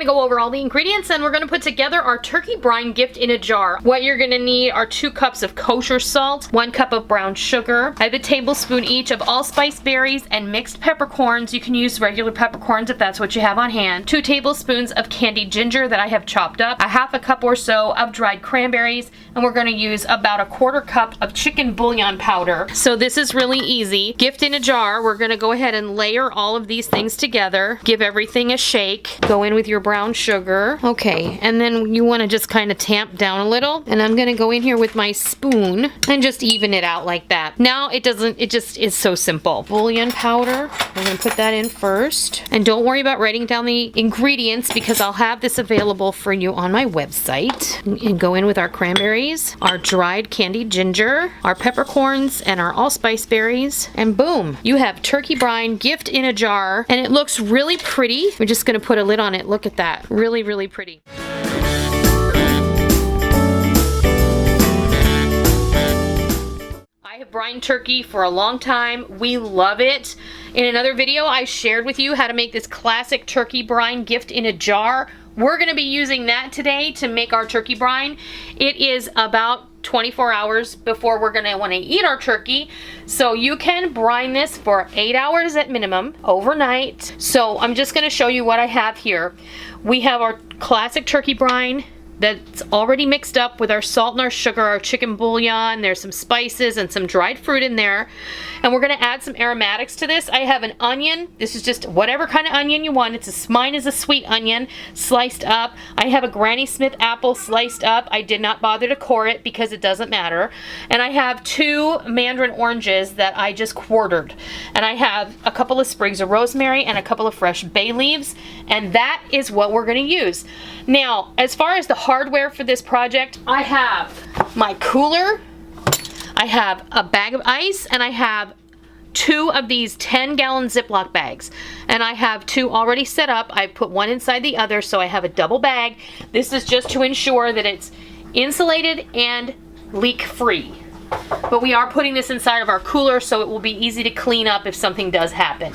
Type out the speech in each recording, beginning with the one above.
gonna go over all the ingredients and we're gonna put together our turkey brine gift in a jar. What you're gonna need are 2 cups of kosher salt, 1 cup of brown sugar. I have a tablespoon each of allspice berries and mixed peppercorns. You can use regular peppercorns if that's what you have on hand. 2 tablespoons of candied ginger that I have chopped up, a half a cup or so of dried cranberries, and we're gonna use about a 1/4 cup of chicken bouillon powder. So this is really easy. Gift in a jar, we're gonna go ahead and layer all of these things together. Give everything a shake. Go in with your brown sugar. Okay, and then you wanna just kind of tamp down a little, and I'm gonna go in here with my spoon and just even it out like that. Now it just is so simple. Bouillon powder, we're gonna put that in first. And don't worry about writing down the ingredients because I'll have this available for you on my website. And go in with our cranberries, our dried candied ginger, our peppercorns, and our allspice berries, and boom, you have turkey brine gift in a jar, and it looks really pretty. We're just gonna put a lid on it. Look at that. Really, really pretty. I have brined turkey for a long time. We love it. In another video, I shared with you how to make this classic turkey brine gift in a jar. We're gonna be using that today to make our turkey brine. It is about 24 hours before we're gonna wanna eat our turkey. So you can brine this for 8 hours at minimum, overnight. So I'm just gonna show you what I have here. We have our classic turkey brine that's already mixed up with our salt and our sugar, our chicken bouillon. There's some spices and some dried fruit in there. And we're gonna add some aromatics to this. I have an onion. This is just whatever kind of onion you want. Mine is a sweet onion sliced up. I have a Granny Smith apple sliced up. I did not bother to core it because it doesn't matter. And I have 2 mandarin oranges that I just quartered. And I have a couple of sprigs of rosemary and a couple of fresh bay leaves. And that is what we're gonna use. Now, as far as the hardware for this project, I have my cooler, I have a bag of ice, and I have 2 of these 10-gallon Ziploc bags. And I have 2 already set up. I put one inside the other, so I have a double bag. This is just to ensure that it's insulated and leak-free. But we are putting this inside of our cooler, so it will be easy to clean up if something does happen.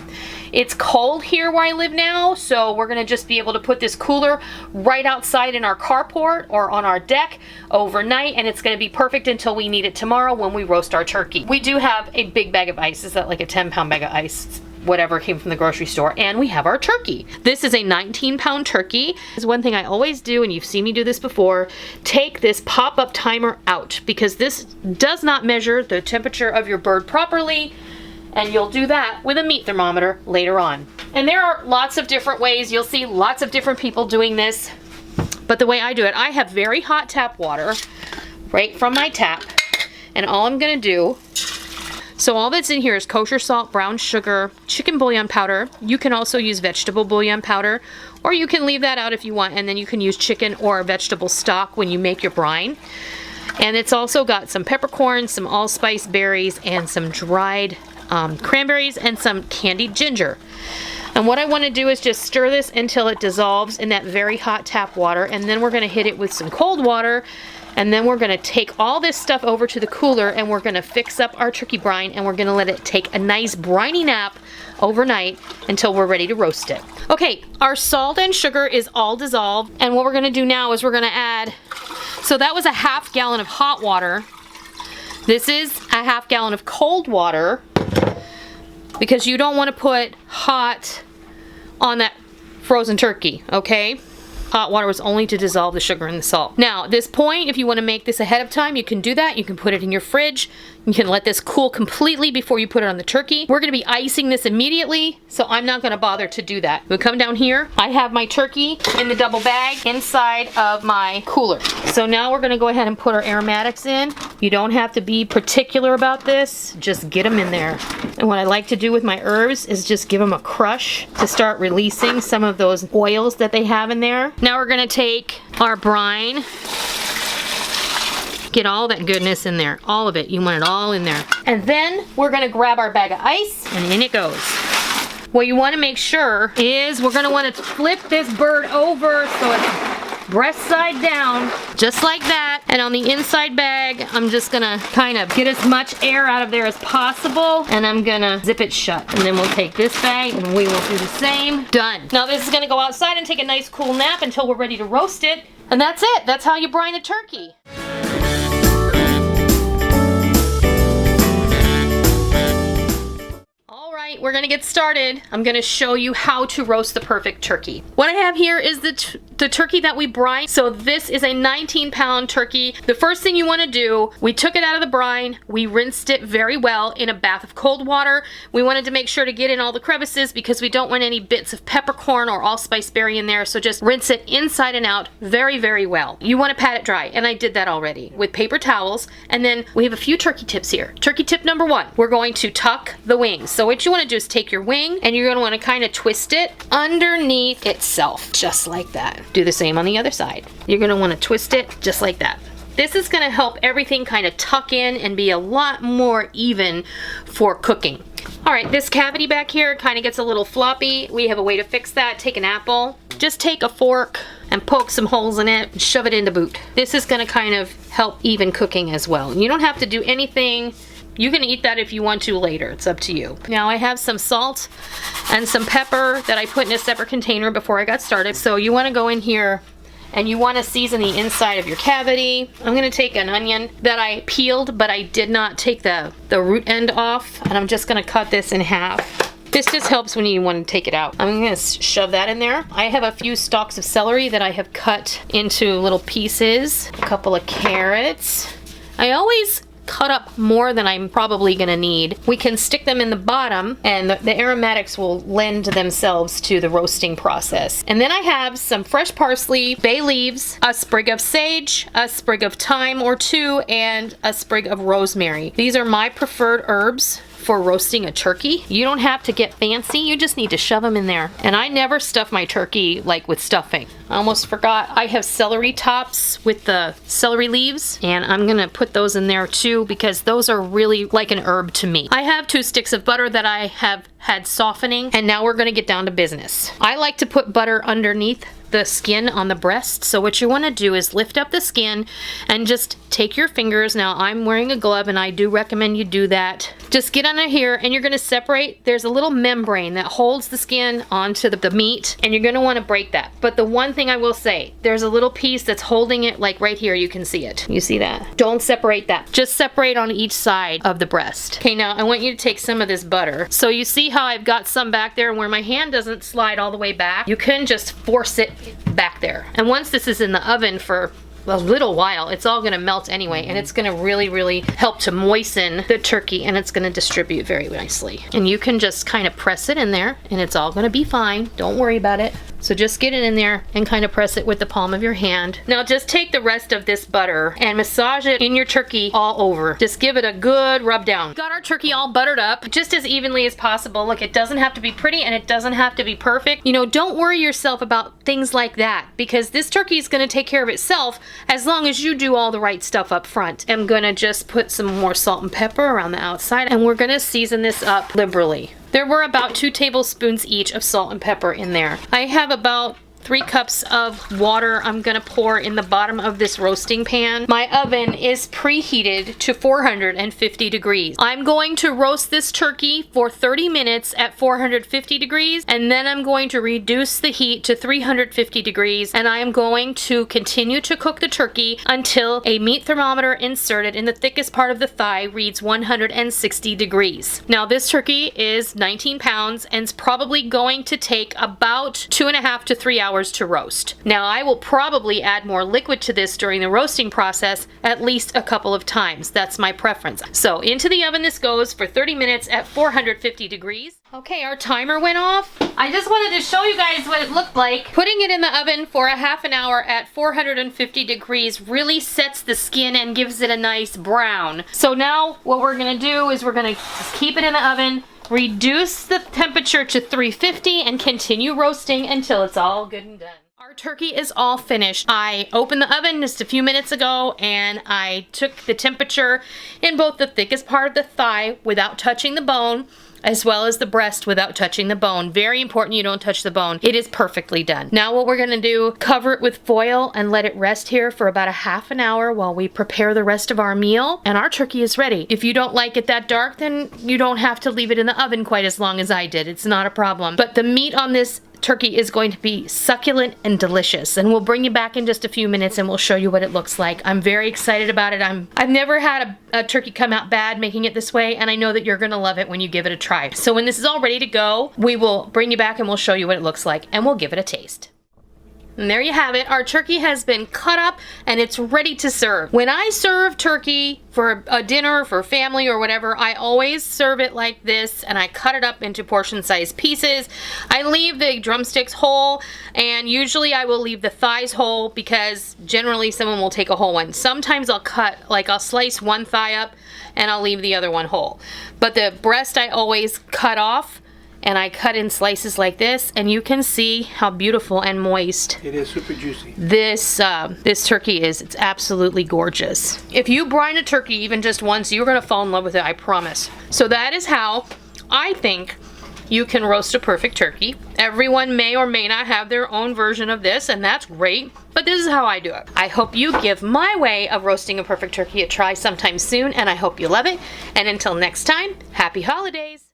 It's cold here where I live now, so we're gonna just be able to put this cooler right outside in our carport or on our deck overnight, and it's gonna be perfect until we need it tomorrow when we roast our turkey. We do have a big bag of ice. Is that like a 10-pound bag of ice? Whatever came from the grocery store, and we have our turkey. This is a 19-pound turkey. This is one thing I always do, and you've seen me do this before. Take this pop-up timer out because this does not measure the temperature of your bird properly, and you'll do that with a meat thermometer later on. And there are lots of different ways. You'll see lots of different people doing this, but the way I do it, I have very hot tap water right from my tap, and all I'm gonna do, so all that's in here is kosher salt, brown sugar, chicken bouillon powder. You can also use vegetable bouillon powder, or you can leave that out if you want, and then you can use chicken or vegetable stock when you make your brine. And it's also got some peppercorns, some allspice berries, and some dried cranberries, and some candied ginger. And what I want to do is just stir this until it dissolves in that very hot tap water, and then we're going to hit it with some cold water. And then we're gonna take all this stuff over to the cooler and we're gonna fix up our turkey brine and we're gonna let it take a nice briny nap overnight until we're ready to roast it. Okay, our salt and sugar is all dissolved, and what we're gonna do now is we're gonna add, so that was a 1/2 gallon of hot water. This is a 1/2 gallon of cold water because you don't wanna put hot on that frozen turkey, okay? Hot water was only to dissolve the sugar and the salt. Now, at this point, if you want to make this ahead of time, you can do that. You can put it in your fridge. You can let this cool completely before you put it on the turkey. We're going to be icing this immediately, so I'm not going to bother to do that. We'll come down here. I have my turkey in the double bag inside of my cooler. So now we're going to go ahead and put our aromatics in. You don't have to be particular about this. Just get them in there. And what I like to do with my herbs is just give them a crush to start releasing some of those oils that they have in there. Now we're going to take our brine. Get all that goodness in there. All of it. You want it all in there. And then we're going to grab our bag of ice, and in it goes. What you want to make sure is we're going to want to flip this bird over so it's breast side down, just like that. And on the inside bag, I'm just gonna kind of get as much air out of there as possible, and I'm gonna zip it shut. And then we'll take this bag and we will do the same. Done. Now this is gonna go outside and take a nice cool nap until we're ready to roast it. And that's it. That's how you brine a turkey. We're gonna get started. I'm gonna show you how to roast the perfect turkey. What I have here is the turkey that we brine. So this is a 19-pound turkey. The first thing you want to do, we took it out of the brine, we rinsed it very well in a bath of cold water. We wanted to make sure to get in all the crevices because we don't want any bits of peppercorn or allspice berry in there, so just rinse it inside and out very, very well. You want to pat it dry, and I did that already with paper towels. And then we have a few turkey tips here. Turkey tip number 1, we're going to tuck the wings. So what you want to do is take your wing and you're going to want to kind of twist it underneath itself, just like that. Do the same on the other side. You're going to want to twist it just like that. This is going to help everything kind of tuck in and be a lot more even for cooking. All right, this cavity back here kind of gets a little floppy. We have a way to fix that. Take an apple, just take a fork and poke some holes in it and shove it in the boot. This is going to kind of help even cooking as well. You don't have to do anything. You can eat that if you want to later. It's up to you. Now I have some salt and some pepper that I put in a separate container before I got started. So you want to go in here and you want to season the inside of your cavity. I'm going to take an onion that I peeled, but I did not take the root end off, and I'm just going to cut this in half. This just helps when you want to take it out. I'm going to shove that in there. I have a few stalks of celery that I have cut into little pieces. A couple of carrots. I always cut up more than I'm probably gonna need. We can stick them in the bottom and the aromatics will lend themselves to the roasting process. And then I have some fresh parsley, bay leaves, a sprig of sage, a sprig of thyme or 2, and a sprig of rosemary. These are my preferred herbs for roasting a turkey. You don't have to get fancy, you just need to shove them in there. And I never stuff my turkey like with stuffing. I almost forgot, I have celery tops with the celery leaves, and I'm gonna put those in there too because those are really like an herb to me. I have 2 sticks of butter that I have had softening, and now we're gonna get down to business. I like to put butter underneath the skin on the breast. So what you want to do is lift up the skin and just take your fingers. Now I'm wearing a glove and I do recommend you do that. Just get under here and you're going to separate. There's a little membrane that holds the skin onto the meat, and you're going to want to break that. But the one thing I will say, there's a little piece that's holding it, like right here, you can see it. You see that? Don't separate that. Just separate on each side of the breast. Okay, now I want you to take some of this butter. So you see how I've got some back there where my hand doesn't slide all the way back? You can just force it back there. And once this is in the oven for a little while, it's all gonna melt anyway, and it's gonna really, really help to moisten the turkey, and it's gonna distribute very nicely. And you can just kind of press it in there and it's all gonna be fine. Don't worry about it. So just get it in there and kind of press it with the palm of your hand. Now just take the rest of this butter and massage it in your turkey all over. Just give it a good rub down. Got our turkey all buttered up just as evenly as possible. Look, it doesn't have to be pretty and it doesn't have to be perfect. You know, don't worry yourself about things like that because this turkey is going to take care of itself as long as you do all the right stuff up front. I'm going to just put some more salt and pepper around the outside, and we're going to season this up liberally. There were about 2 tablespoons each of salt and pepper in there. I have about 3 cups of water I'm gonna pour in the bottom of this roasting pan. My oven is preheated to 450 degrees. I'm going to roast this turkey for 30 minutes at 450 degrees, and then I'm going to reduce the heat to 350 degrees, and I am going to continue to cook the turkey until a meat thermometer inserted in the thickest part of the thigh reads 160 degrees. Now this turkey is 19 pounds and it's probably going to take about 2.5 to 3 hours to roast. Now I will probably add more liquid to this during the roasting process at least a couple of times. That's my preference. So into the oven this goes for 30 minutes at 450 degrees. Okay, our timer went off. I just wanted to show you guys what it looked like. Putting it in the oven for a half an hour at 450 degrees really sets the skin and gives it a nice brown. So now what we're gonna do is we're gonna just keep it in the oven, reduce the temperature to 350, and continue roasting until it's all good and done. Our turkey is all finished. I opened the oven just a few minutes ago and I took the temperature in both the thickest part of the thigh without touching the bone, as well as the breast without touching the bone. Very important you don't touch the bone. It is perfectly done. Now what we're gonna do, cover it with foil and let it rest here for about a half an hour while we prepare the rest of our meal, and our turkey is ready. If you don't like it that dark, then you don't have to leave it in the oven quite as long as I did. It's not a problem. But the meat on this turkey is going to be succulent and delicious, and we'll bring you back in just a few minutes and we'll show you what it looks like. I'm very excited about it. I've never had a turkey come out bad making it this way, and I know that you're gonna love it when you give it a try. So when this is all ready to go, we will bring you back and we'll show you what it looks like, and we'll give it a taste. And there you have it. Our turkey has been cut up and it's ready to serve. When I serve turkey for a dinner, for family or whatever, I always serve it like this, and I cut it up into portion-sized pieces. I leave the drumsticks whole, and usually I will leave the thighs whole because generally someone will take a whole one. Sometimes I'll slice one thigh up and I'll leave the other one whole. But the breast I always cut off, and I cut in slices like this, and you can see how beautiful and moist it is. Super juicy. This turkey is. It's absolutely gorgeous. If you brine a turkey even just once, you're gonna fall in love with it, I promise. So that is how I think you can roast a perfect turkey. Everyone may or may not have their own version of this, and that's great, but this is how I do it. I hope you give my way of roasting a perfect turkey a try sometime soon, and I hope you love it. And until next time, happy holidays.